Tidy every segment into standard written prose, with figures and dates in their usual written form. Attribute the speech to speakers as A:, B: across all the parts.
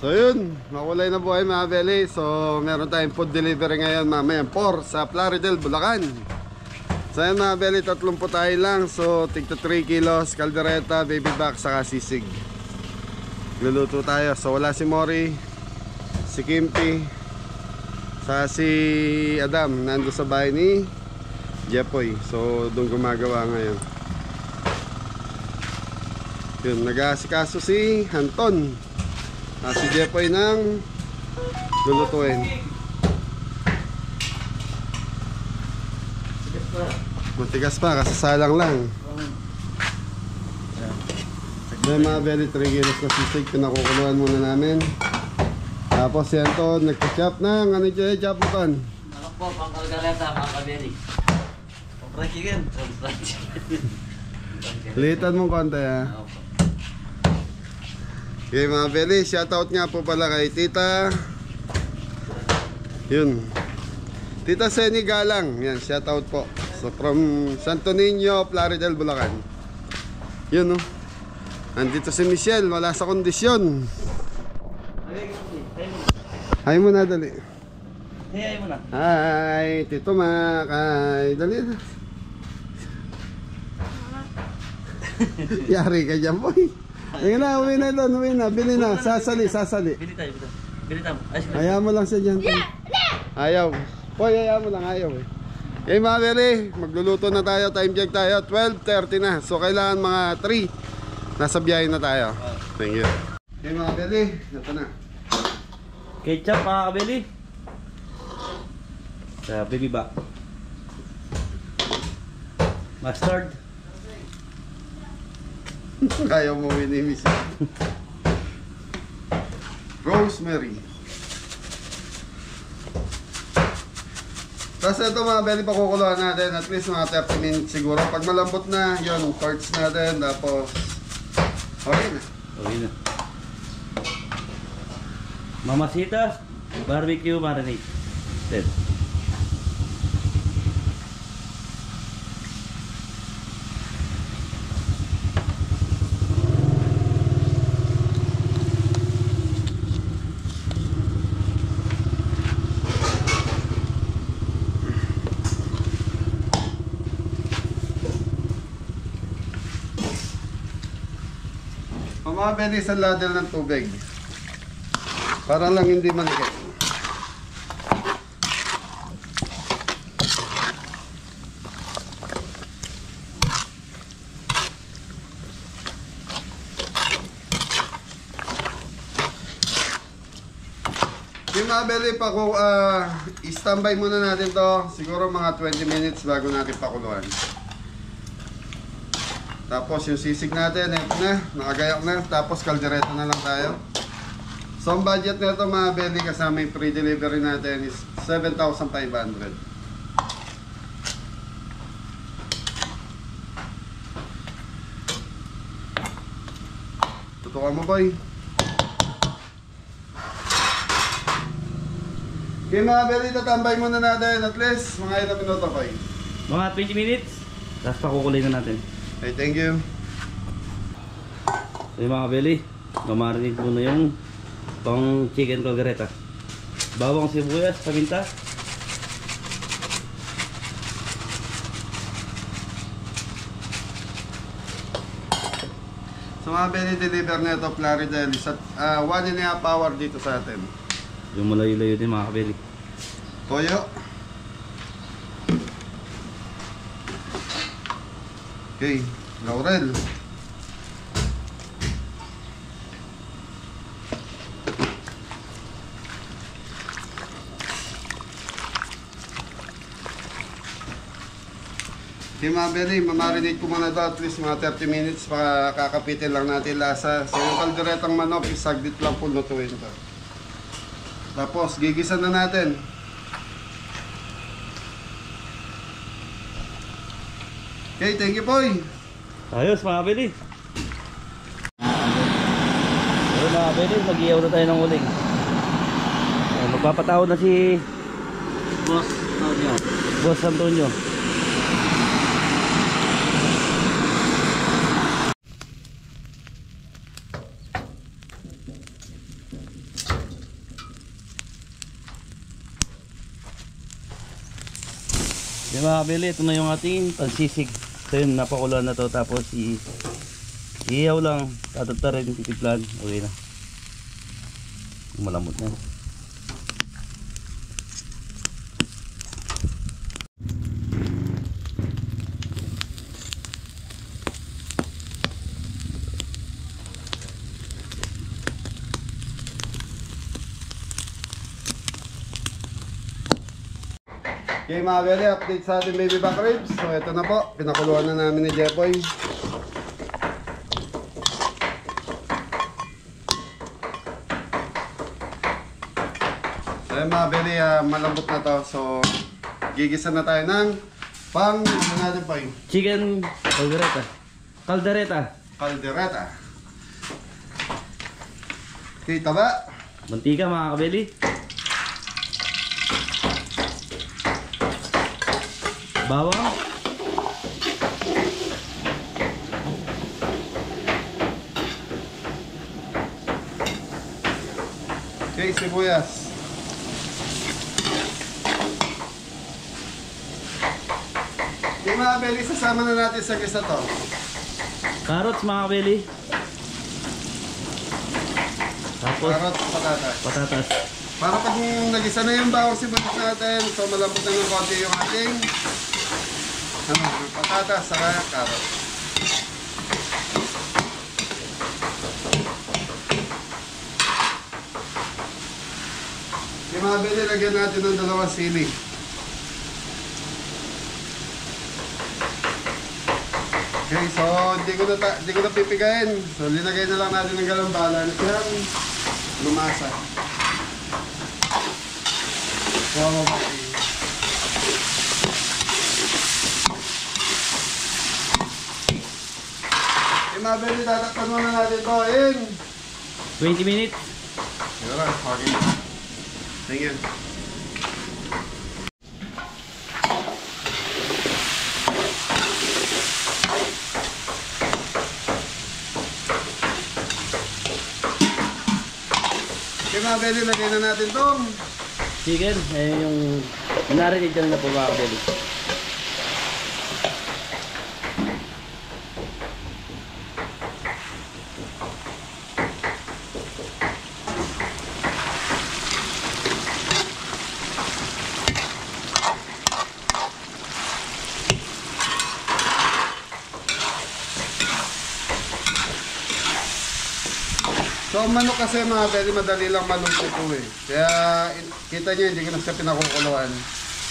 A: So yun, makulay na buhay mga belly. So meron tayong food delivery ngayon mamaya 4 sa Plaridel, Bulacan. So yun mga belly, 30 tayo lang. So tigto 3 kilos, kaldereta, baby back, saka sisig. Luluto tayo. So wala si Mori, si Kimpi, saka si Adam nando sa bahay ni Jepoy. So doon gumagawa ngayon. Yun, nag-aasikaso si Anton. Si Jepoy nang lulutuin. Matigas pa, kasasalang lang. May mga belly 3 kilos na sisig, pinakukuluan muna namin. Tapos si Anton nagka-chop ng ano dyan, chaputan.
B: Ano po, pang kalgaleta, mga kabeli. Pang-prakigan.
A: Litan mong konti ha. Okay mga belly, shoutout nga po pala kay Tita. Yun, Tita Seni Galang. Yan, shoutout po. So from Santo Niño, Plaridel, Bulacan. Yun no. Andito si Michelle, wala sa kondisyon. Hi mo na, dali.
B: Hi mo na.
A: Hi, Tito Mac. Hi, dali na. Yari ka dyan, boy. Ayun na, uwi na doon, uwi na. Bili na, sasali.
B: Bili tayo. Bili tayo.
A: Ayaw mo lang siya dyan. Ayaw. Boy, ayaw mo lang, ayaw eh. Okay mga beri, magluluto na tayo, time check tayo, 12:30 na. So kailangan mga 3, nasa biyahe na tayo. Thank you. Okay mga beri, ito na.
B: Ketchup mga kabeli. Sa baby back. Mustard.
A: Ayaw mo winimis. Rosemary. Tapos ito mga belly, pakukuluan natin at least mga 30 minutes siguro. Pag malambot na, yun, torch natin. Tapos okay na.
B: Okay na. Mamasita, barbecue marinade. Then
A: mga belly, isang ladle ng tubig para lang hindi manikit. Yung mga belly, i-standby muna natin to siguro mga 20 minutes bago natin pakuluan. Tapos yung sisig natin, ito na, nakagayak na. Tapos kaldereta na lang tayo. So ang budget nito mga belly, kasama yung free delivery natin is 7,500. Tutukan mo boy. Okay mga belly, tatambay muna natin at least mga ilang minuto boy.
B: mga 20 minutes. Tapos pakukulay na natin.
A: Okay, thank you.
B: So yung mga kabeli, mamarinate muna yung pang chicken caldereta. Bawang sibuyas, paminta.
A: So mga belly, deliver na ito Plaridel. 1.5 hour dito sa atin.
B: Yung malayo-layo din mga kabeli.
A: Toyo. Okay, laurel. Okay mga belly, mamarinate ko muna ito at least mga 30 minutes para kakapitin lang natin lasa. So yung kalderetang manok, isaglit lang po lutuin ito. Tapos gigisan na natin. Okay, thank you boy.
B: Ayos mga kabeli. Ayun mga kabeli, mag-iyaw na tayo ng uling. Magpapatawad na si Boss Antonio. Boss Antonio. Di mga kabili, ito na yung ating pansisig. So yun, napakuluan na to. Tapos iihaw lang, tatata rin, titiplan, okay na. Malamot na.
A: Okay mga beli, update sa ating baby back ribs. So ito na po, pinakuluan na namin ni Jepoy. So yun mga beli, malambot na to. So gigisa na tayo ng ano natin po yung
B: Chicken caldereta. Caldereta.
A: caldereta. Kita ba?
B: Mantika mga kabili. Bawang.
A: Okay, sibuyas. Yung mga beli, sasama na natin sa gisa to.
B: Carrots mga kabili. Tapos
A: Carrots, patatas.
B: patatas.
A: Para pag nagisa na yung bawang sibuyas natin, so malambot na ng konti yung ating patatas saka carrots. Yung mga bili, lagyan natin ng 2 sili. Okay, so hindi ko na pipigayin. So linagay na lang natin ng galambala na siyang lumasa. Wow, okay. Mga beli, tatakpan muna natin ito in
B: 20 minutes.
A: Siguro, okay. Thank you. Okay mga beli, lagay na natin itong
B: Chicken, yung narinig dyan na po mga kabili.
A: So ang manok kasi mga beli, madali lang maluto po eh. Kaya kita nyo, hindi ko na siya pinakukuluan.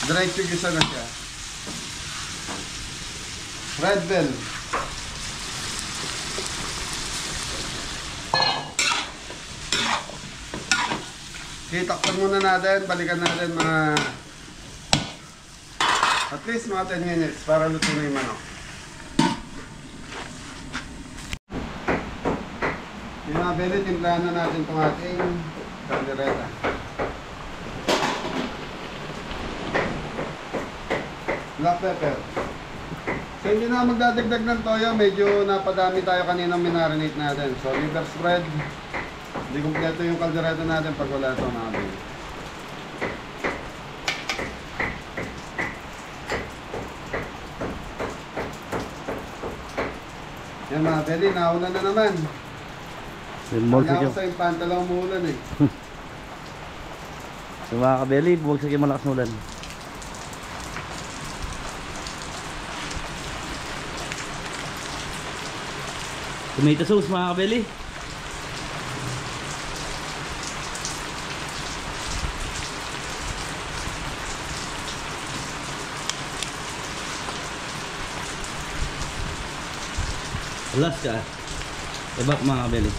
A: Diretso gisa na siya. Red bell. Okay, takpan muna natin. Balikan natin mga at least mga 10 minutes para luto na yung manok. Yung mga beli, timplahan na natin itong ating caldereta. Black pepper. So hindi na magdadagdag ng toyo, medyo napadami tayo kanina minarinate natin. So liver spread, hindi kumpleto yung caldereta natin pag wala ito mga beli. Yan mga beli, nauna na naman. Wala ako sa yung pantalaw umuulan eh.
B: So mga kabeli, bumagsak yung malakas na ulan. Tomato sauce mga kabeli. Alaska. Ibak mga kabeli.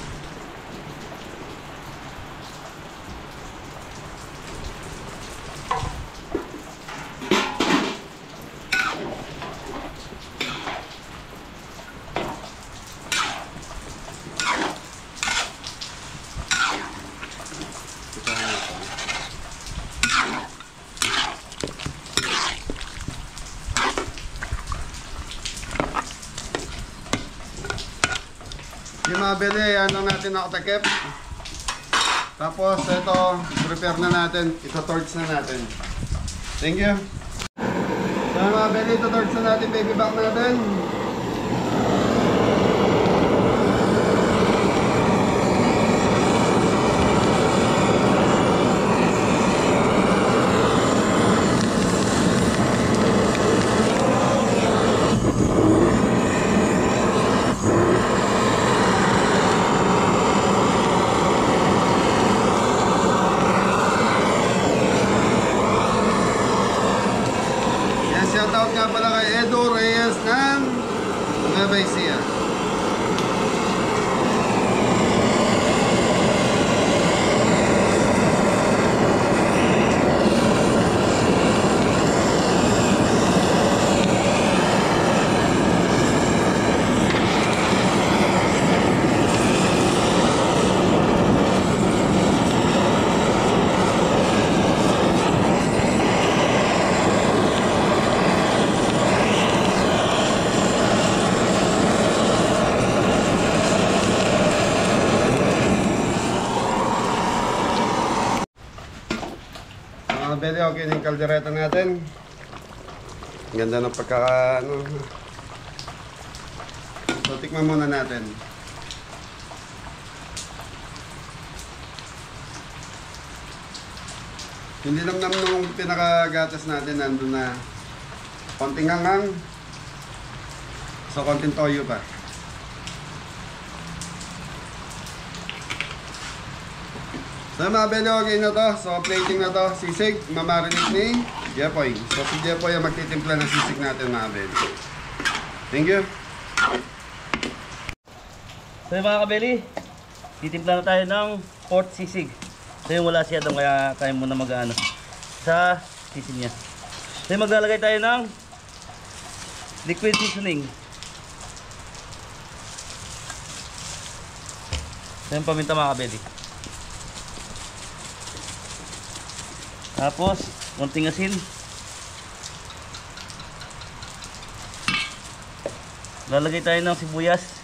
A: Yung mga beli, yan lang natin nakatakip. Tapos ito, prepare na natin. Ito torch na natin. Thank you. So mga belly, ito-torch na natin baby back natin. Shoutout nga pala kay Edo Reyes ng Nueva Ecija. Mga belly, okay na yung kaldereta natin. Ganda ng pagkaka ano. So tikman muna natin. Hindi namnam nung pinakagatas natin, nandun na konting hangang. So konting toyo pa. So mga belly, okay na to. So plating na to, sisig, mamarinate ni Jepoy. So si Jepoy ang magtitimpla ng sisig natin mga belly. Thank you.
B: So yung mga kabeli, titimpla na tayo ng pork sisig. So yung wala siya doon, kaya tayo muna mag-ano sa sisig niya. So yung maglalagay tayo ng liquid seasoning. So yung paminta mga kabeli. Tapos, konting asin. Lalagay tayo ng sibuyas.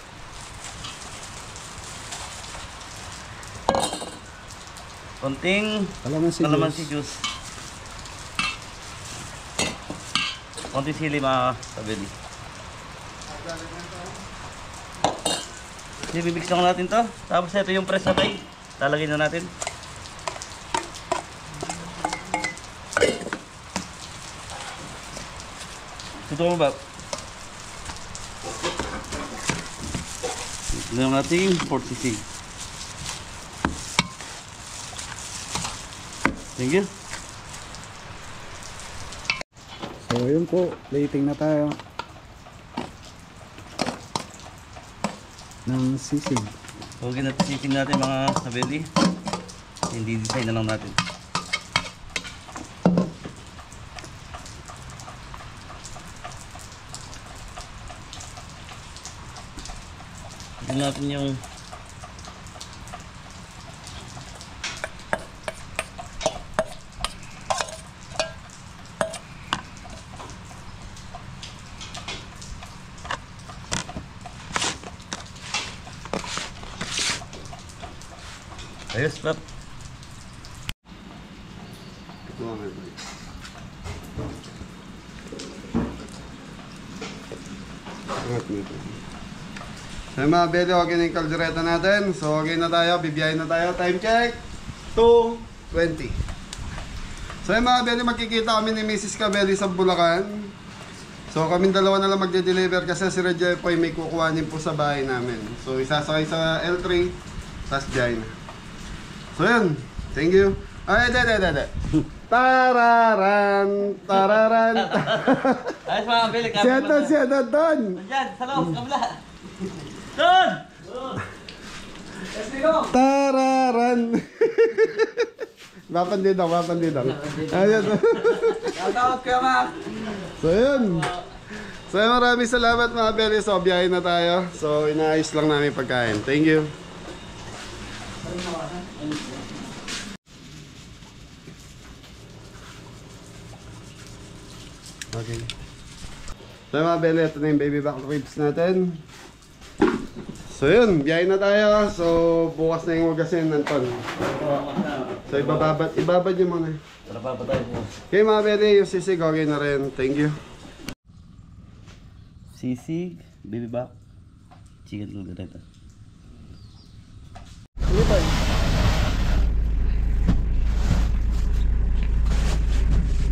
B: Konting kalamansi juice. Konting sili mga kabeli. Bibigis lang natin to. Tapos ito yung press na tayo. Lalagay na natin. Ito mo ba? Ito yung ating pork sisig. Thank you.
C: So yun po, plating na tayo ng sisig.
B: So ginatisin natin mga kabeli. Hindi design na lang natin. Tignan natin yung ayos pa.
A: Ito mga belly. Angat nito. So mga belly, okay na yung kaldereta natin. So okay na tayo, bibiyahin na tayo. Time check, 2:20. So yung mga belly, magkikita kami ni Mrs. Cabelli sa Bulacan. So kaming dalawa na lang magde-deliver kasi si Reggie po ay may kukuhanin po sa bahay namin. So isasakay sa L3, tas Jaina. So yun, thank you. Ay, dede. Tararan, tararan.
B: Ayos mga kabeli.
A: Siya doon.
B: Diyan, sa loob, kabila. Doon!
A: Tararan. Wapan dito. Ayun.
B: Shoutout kayo mga.
A: So yun. So maraming salamat mga belly. So biyahe na tayo. So inaayos lang namin pagkain. Thank you. Okay. So mga belly, ito na yung baby back ribs natin. So yun, biyahe na tayo. So bukas na yung hugasin, Anton. So ibabad nyo muna.
B: Tara pa tayo.
A: Okay mga belly, yung sisig okay na rin. Thank you.
B: sisig, baby back, chicken caldereta.
A: Ano ba?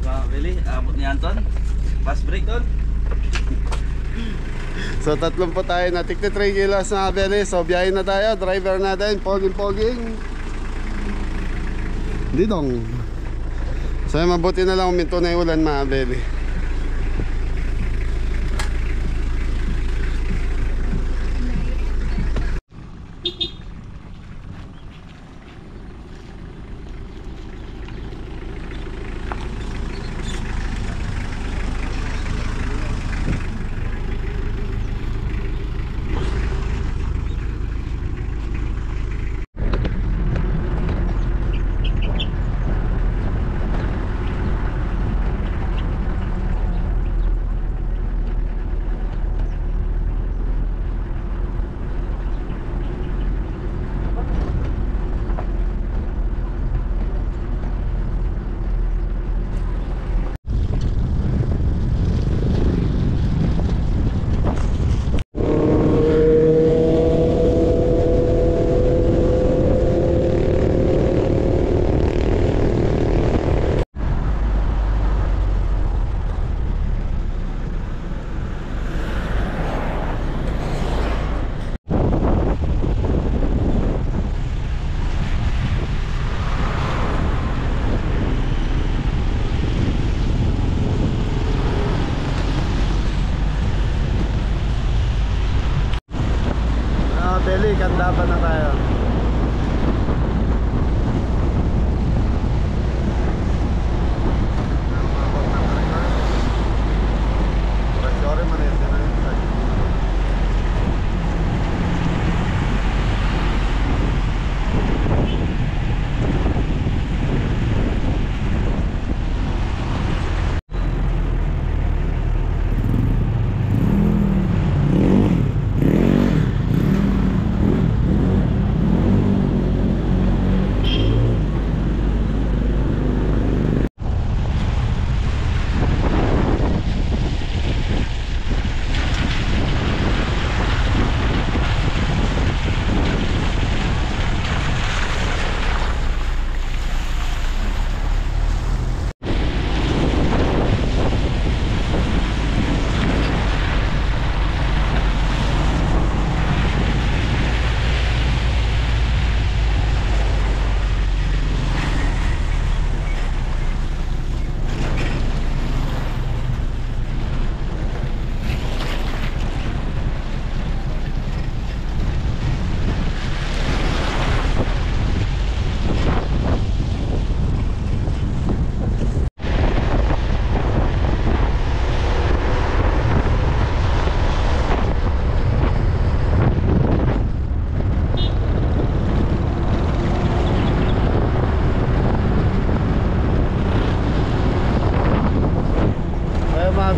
B: Mga kabeli, abot ni Anton. Fast break doon.
A: So tatlong po tayo na tigti 3 kilos mga kabeli. So biyahin na tayo, driver natin, poging. Didong. So mabuti na lang uminto na yung ulan mga kabeli. Beli, Kandapan na tayo. Sorry man yun.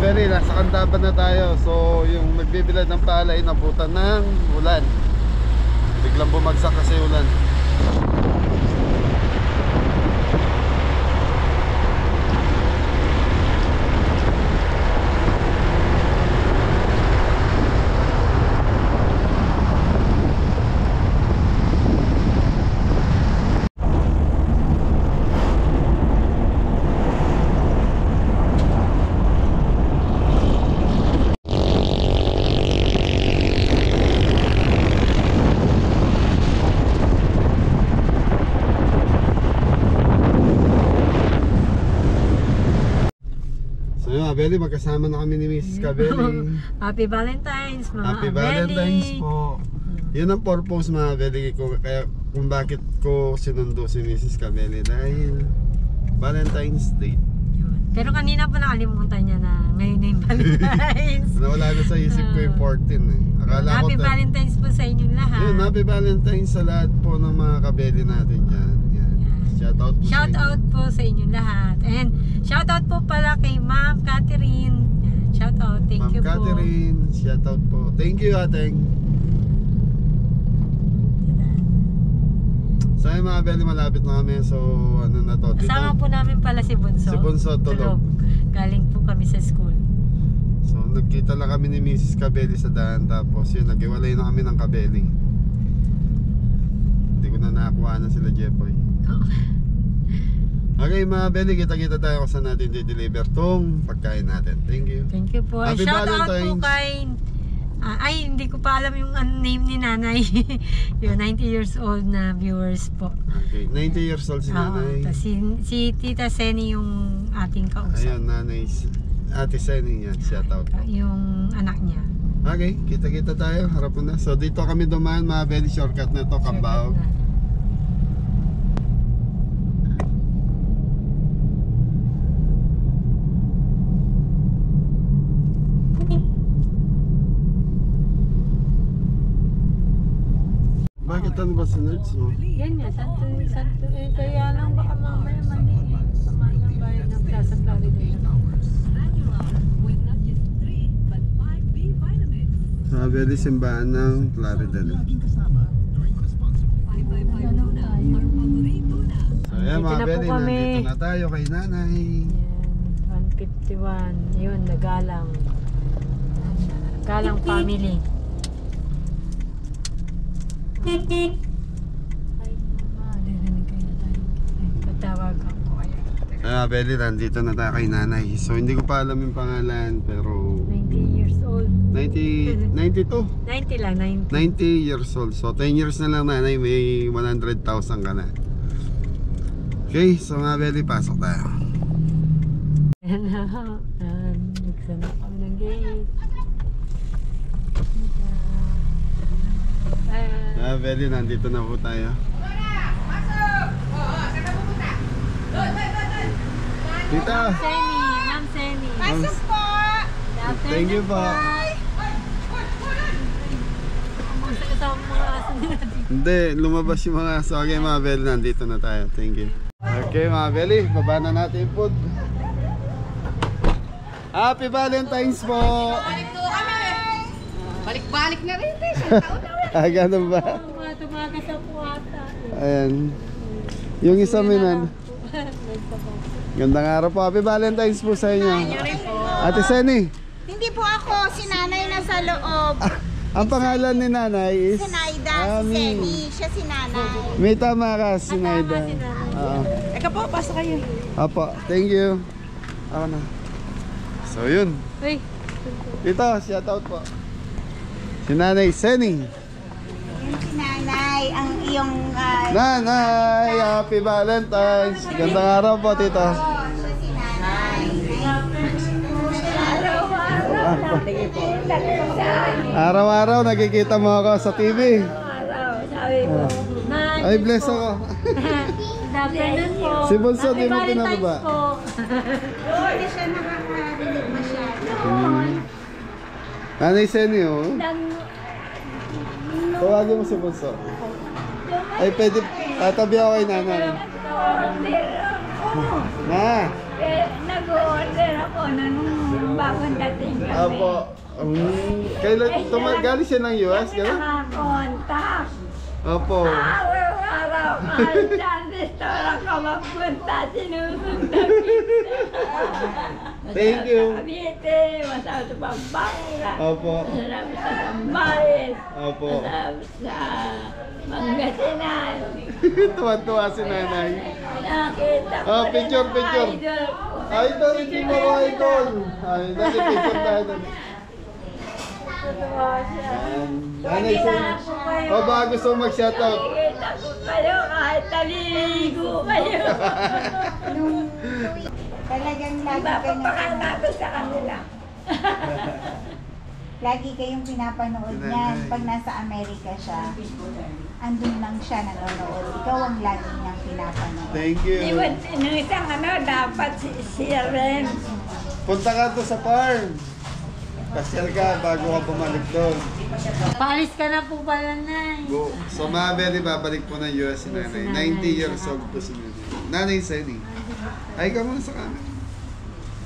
A: Beli, nasa Kandapan na tayo. So yung nagbibilad ng palay nabutan ng ulan. Biglang bumagsak kasi ulan. Beli, magkasama na kami ni Mrs. Kabeli.
D: Happy Valentine's mga
A: Happy
D: Abeli.
A: Valentine's po. Yun ang purpose mga Beli ko, kaya kung bakit ko sinundo si Mrs. Kabeli dahil Valentine's Day.
D: Yun. Pero kanina pa nakalimutan niya na ngayon na yung Valentine's.
A: Nawala na sa isip ko yung 14 eh. Akala
D: Happy
A: ko
D: Valentine's po sa inyong lahat.
A: Yun, Happy Valentine's sa lahat po ng mga Kabeli natin dyan. Yan. Shout out po
D: Shout
A: sa inyo.
D: out po sa inyong lahat. And shout out po pala kay Ma'am Catherine. Yan. Shout out. Thank
A: Ma'am
D: you
A: Catherine, shout out po. Thank you, Ateng. So yung mga Beli, malapit na kami. So ano na to?
D: po. Kasama po namin pala si Bunso.
A: Si Bunso tulog.
D: Galing po kami sa school.
A: So nagkita lang kami ni Mrs. Cabelli sa daan. Tapos yun, nag-iwalay na kami ng Cabelli. Hindi ko na nakakuha na sila Jepoy. Okay mga Belly, kita-kita tayo kung saan natin di-deliver tong pagkain natin. Thank you.
D: Thank you po.
A: Happy
D: Shout out po
A: Valentine's.
D: kay... ay, hindi ko pa alam yung name ni nanay. Yung 90 years old na viewers po.
A: Okay, 90 years old si nanay.
D: Tas si Tita Seni yung ating kausap.
A: Ayun, nanay. Ate Seni yan, shout out po.
D: Yung anak niya.
A: Okay, kita-kita tayo. Harap mo na. So dito kami dumaan mga Belly, shortcut na to, Cambao. Bakit ano ba sinerge mo?
D: Yan nga, santo, kaya lang baka mamaya mali eh. Sama ng bayan ng Plaza Florida.
A: Mga Belly, simbahan ng Florida. So yan mga
D: Dito na po
A: Belly,
D: kami.
A: nandito na tayo kay nanay.
D: Yan, 151. Yun, nagalang. Galang family. Ay, mama, dirinig kayo tayo. Ay, patawag ako kaya.
A: Ah, Belly, nandito na tayo kay nanay. So hindi ko pa alam yung pangalan pero
D: 90 years old.
A: 92
D: 90 lang, 90.
A: 90 years old. So 10 years na lang nanay, may 100,000 ka na. Okay, so mga Belly, pasok tayo.
D: Yan na. Buksan na kami ng gate.
A: Ah, Belly, nandito na po tayo. Tita!
D: Ma'am Seni.
A: Pasok po! Thank you po.
D: Kasama mga aso nila.
A: Hindi, lumabas yung mga aso. Okay mga Belly, nandito na tayo. Thank you. Okay mga Belly, baba na natin yung food. Happy Valentine's po!
E: Balik-balik na rin. Isang taon na rin.
A: Ah, ganun ba?
D: Tumagas ako ata.
A: Ayan. Yung isa minan. Gandang araw po. Happy Valentine's po sa inyo. Ate Seni.
E: Hindi po ako, si nanay nasa loob.
A: Ang pangalan ni nanay is
E: Si Naida, si
A: Ami.
E: Seni, siya si nanay.
A: May tama ka, si Naida. Oo.
E: Eka po, pasok kayo.
A: Apo, thank you. Ako na. So yun.
D: Uy,
A: Dito, shout out po. Si Nanay Seni.
E: Yung si nanay, ang iyong...
A: Nanay, happy Valentine's. Gandang araw po, tito.
E: siya si nanay.
A: Araw-araw nakikita mo ako sa TV.
D: sabi ko.
A: Ay, bless ako.
D: Afternoon po.
A: Si Bunso, di mo
D: Happy
A: pinababa.
D: Valentine's po.
E: Hindi siya nakakarinig masyado.
A: Nanay Seni, oh. Tawagin mo si Bunso. Ay, pwede. Tatabi ako kay nanay. Na.
F: Nag-order ako nung bagong dating kami.
A: Apo. Kailan galing siya ng US? Gano'n?
F: Nakakontak.
A: Opo.
F: Araw-araw kahit saan restaurant ka magpunta, sinusundan kita.
A: Thank you.
F: Cavite, masarap sa Pampanga.
A: Opo.
F: Masarap sa Zambales.
A: Opo.
F: Masarap sa Pangasinan.
A: Tuwan-tuwa si nanay.
F: Nakita ko
A: Oh,
F: rin
A: picture,
F: ang
A: picture.
F: idol ko.
A: Ay, ito rin yung mga idol. Ay, nagpipicture tayo doon.
F: Natuwa siya.
A: Nanay Seni. O, baka gusto mo mag-shoutout.
F: Nakikita ko kayo kahit naliligo kayo.
E: Talagang lagi
F: Napapakanta ko sa kanila.
E: lagi kayong pinapanood niyan. Pag nasa Amerika siya, andun lang siya nanonood. Ikaw ang lagi niyang pinapanood.
A: Thank you.
F: Iwan, nung isang dapat si Ren.
A: Punta ka to sa farm. Pasyal ka bago ka bumalik doon.
D: Paalis ka na po pala, Nay.
A: Go. So, mga Belly, babalik po ng US si nanay. 90 years old po si nanay. Nanay Seni. Ay, ka muna sa camera.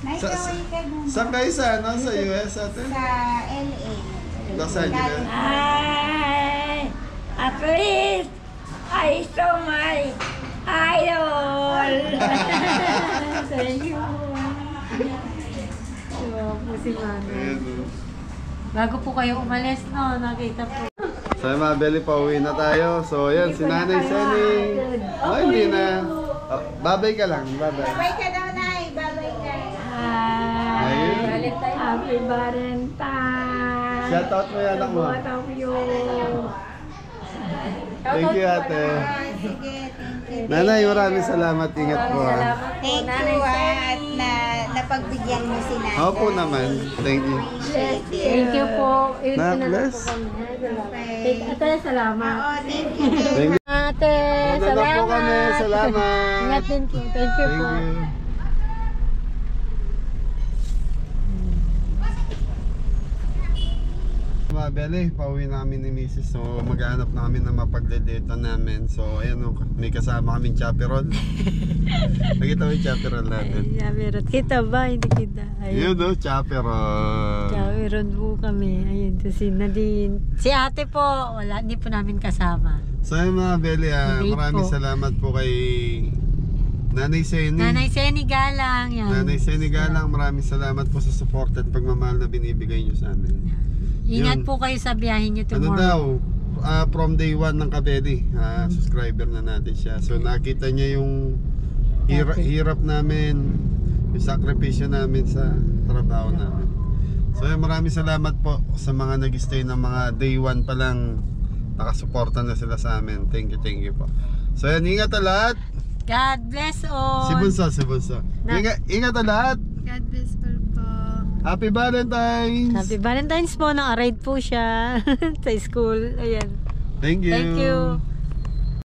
E: Naikaway ka dun
A: Saan kayo sa, ano, sa US ate?
E: sa LA.
A: Los Angeles.
F: Ay, at least, I saw my idol.
D: Thank you. So, po si Manay.
A: Ayan, oh.
D: Bago po kayo umalis, no? Nakita po.
A: So yun mga Beli, pauwi na tayo. So yan, si Nanay Seni. Oh, hindi na. Oh, babay ka lang, babay.
E: Babay ka daw, Nay. Babay ka.
A: Ayun.
F: Happy Valentine.
A: Shout out mo yan ako.
F: What of you?
A: Thank you, ate.
E: Sige, thank you.
A: Nanay, maraming salamat. Ingat po.
E: Thank you at napagbigyan mo si Nanay.
A: Opo naman. Thank you.
D: Thank you po.
A: Na, bless.
D: Ate, salamat.
E: Oo, thank you.
A: Thank you.
D: Ate,
A: Una na po kami. Salamat.
D: Ingat din po. Thank you po.
A: Thank you. Mga Beli, pauwi namin ni Mrs. So maghanap namin na mapagdedeta namin. So ayan o, may kasama kaming chaperone. Nakita mo yung chaperone natin?
D: Ay, meron. Kita ba? Hindi kita.
A: Yun o, chaperone.
D: Meron po kami. Ayun, to si Nadine. Si ate po, wala, hindi po namin kasama.
A: So yun mga Beli,
D: Hindi
A: maraming
D: po.
A: salamat po kay Nanay Seni.
D: Nanay Seni Galang. Yan.
A: Nanay Seni Galang, maraming salamat po sa support at pagmamahal na binibigay nyo sa amin.
D: Ingat
A: Yun.
D: po kayo sa biyahe nyo
A: Ano
D: tomorrow.
A: daw, from day 1 ng Kabeli, subscriber na natin siya. So nakita niya yung hirap namin, yung sakripisyo namin sa trabaho namin. So maraming salamat po sa mga nag-stay ng mga day 1 pa lang, nakasuporta na sila sa amin. Thank you po. So yan, ingat na lahat.
D: God bless all.
A: Si Bunso. Ingat na lahat.
F: God bless all po.
A: Happy Valentine's.
D: Happy Valentine's po. Naka-ride po siya sa school. Ayan.
A: Thank you.
D: Thank you.